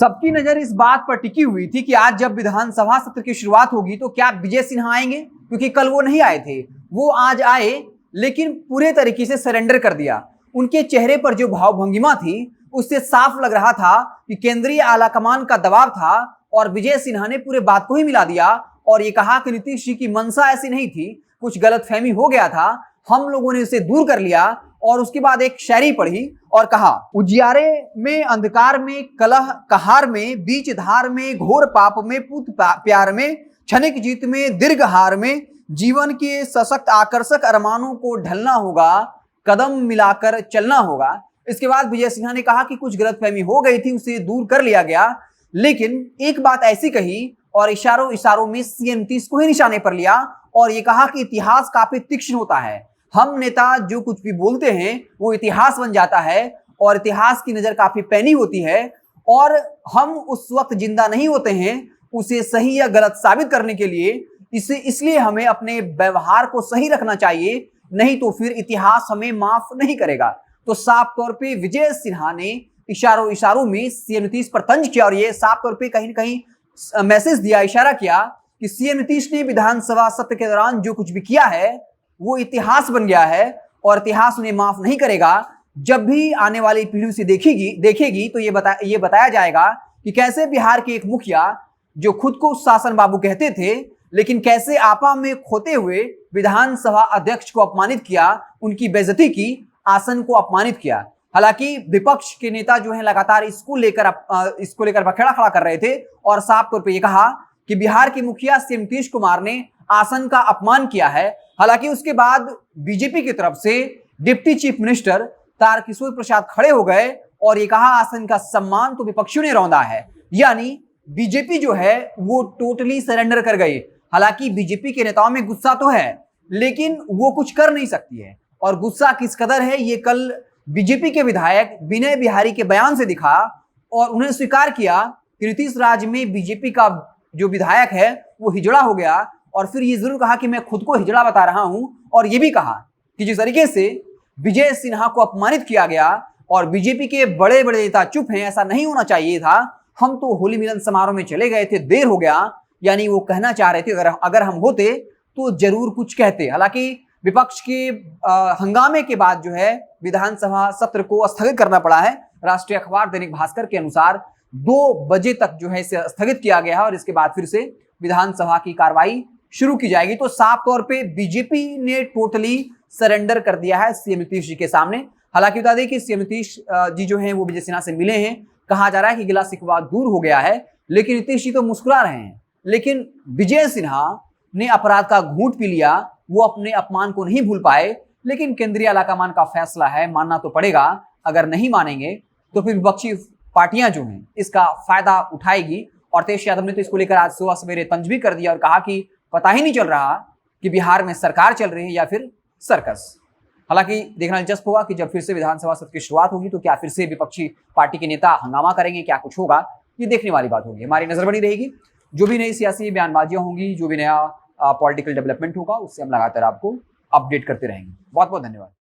सबकी नजर इस बात पर टिकी हुई थी कि आज जब विधानसभा सत्र की शुरुआत होगी तो क्या विजय सिन्हा आएंगे, क्योंकि कल वो नहीं आए थे। वो आज आए, लेकिन पूरे तरीके से सरेंडर कर दिया। उनके चेहरे पर जो भावभंगिमा थी उससे साफ लग रहा था कि केंद्रीय आलाकमान का दबाव था और विजय सिन्हा ने पूरे बात को ही मिला दिया और ये कहा कि नीतीश जी की मंशा ऐसी नहीं थी, कुछ गलतफहमी हो गया था, हम लोगों ने उसे दूर कर लिया। और उसके बाद एक शायरी पढ़ी और कहा, उजियारे में अंधकार में कलह कहार में, बीच धार में घोर पाप में, पूत प्यार में, क्षणिक जीत में दीर्घ हार में, जीवन के सशक्त आकर्षक अरमानों को ढलना होगा, कदम मिलाकर चलना होगा। इसके बाद विजय सिन्हा ने कहा कि कुछ गलतफहमी हो गई थी, उसे दूर कर लिया गया, लेकिन एक बात ऐसी कही और इशारों इशारों में सीएम नीतीश को ही निशाने पर लिया और ये कहा कि इतिहास काफी तीक्ष्ण होता है, हम नेता जो कुछ भी बोलते हैं वो इतिहास बन जाता है और इतिहास की नजर काफी पैनी होती है और हम उस वक्त जिंदा नहीं होते हैं उसे सही या गलत साबित करने के लिए। इसलिए हमें अपने व्यवहार को सही रखना चाहिए, नहीं तो फिर इतिहास हमें माफ नहीं करेगा। तो साफ तौर पे विजय सिन्हा ने इशारों इशारों में सीएम नीतीश पर तंज किया और ये साफ तौर पे कहीं ना कहीं मैसेज दिया, इशारा किया कि सीएम नीतीश ने विधानसभा सत्र के दौरान जो कुछ भी किया है वो इतिहास बन गया है और इतिहास उन्हें माफ नहीं करेगा। जब भी आने वाली पीढ़ी उसे देखेगी तो ये बताया जाएगा कि कैसे बिहार के एक मुखिया जो खुद को शासन बाबू कहते थे, लेकिन कैसे आपा में खोते हुए विधानसभा अध्यक्ष को अपमानित किया, उनकी बेइज्जती की, आसन को अपमानित किया। हालांकि विपक्ष के नेता जो है लगातार इसको लेकर बखेड़ा खड़ा कर रहे थे और साफ तौर पर यह कहा कि बिहार के मुखिया सीएम नीतीश कुमार ने आसन का अपमान किया है। हालांकि उसके बाद बीजेपी की तरफ से deputy chief minister Tarkishore Prasad खड़े हो गए और ये कहा आसन का सम्मान तो विपक्षियों ने रौंदा है, यानी बीजेपी जो है वो टोटली सरेंडर कर गई। हालांकि बीजेपी के नेताओं में गुस्सा तो है लेकिन वो कुछ कर नहीं सकती है और गुस्सा किस कदर है ये कल बीजेपी के विधायक विनय बिहारी के बयान से दिखा और उन्हें स्वीकार किया कि नीतीश राज में बीजेपी का जो विधायक है वो हिजड़ा हो गया और फिर ये जरूर कहा कि मैं खुद को हिजड़ा बता रहा हूं और ये भी कहा कि जिस तरीके से विजय सिन्हा को अपमानित किया गया और बीजेपी के बड़े बड़े नेता चुप हैं, ऐसा नहीं होना चाहिए था, हम तो होली मिलन समारोह में चले गए थे, देर हो गया। यानी वो कहना चाह रहे थे अगर हम होते तो जरूर कुछ कहते। हालांकि विपक्ष के हंगामे के बाद जो है विधानसभा सत्र को स्थगित करना पड़ा है। राष्ट्रीय अखबार दैनिक भास्कर के अनुसार 2 बजे तक जो है इसे स्थगित किया गया है और इसके बाद फिर से विधानसभा की कार्रवाई शुरू की जाएगी। तो साफ तौर पे बीजेपी ने टोटली सरेंडर कर दिया है सीएम नीतीश जी के सामने। हालांकि बता दें कि सीएम नीतीश जी जो हैं वो विजय सिन्हा से मिले हैं, कहा जा रहा है कि गिला शिकवा दूर हो गया है, लेकिन नीतीश जी तो मुस्कुरा रहे हैं। लेकिन विजय सिन्हा ने अपराध का घूंट पी लिया, वो अपने अपमान को नहीं भूल पाए, लेकिन केंद्रीय आलाकमान का फैसला है, मानना तो पड़ेगा। अगर नहीं मानेंगे तो फिर विपक्षी पार्टियां जो हैं इसका फायदा उठाएगी। और तेज यादव ने तो इसको लेकर आज सुबह सवेरे तंज भी कर दिया और कहा कि पता ही नहीं चल रहा कि बिहार में सरकार चल रही है या फिर सर्कस। हालांकि देखना दिलचस्प होगा कि जब फिर से विधानसभा सत्र की शुरुआत होगी तो क्या फिर से विपक्षी पार्टी के नेता हंगामा करेंगे, क्या कुछ होगा, ये देखने वाली बात होगी। हमारी नजर बनी रहेगी, जो भी नई सियासी बयानबाजियां होंगी, जो भी नया पॉलिटिकल डेवलपमेंट होगा उससे हम लगातार आपको अपडेट करते रहेंगे। बहुत बहुत धन्यवाद।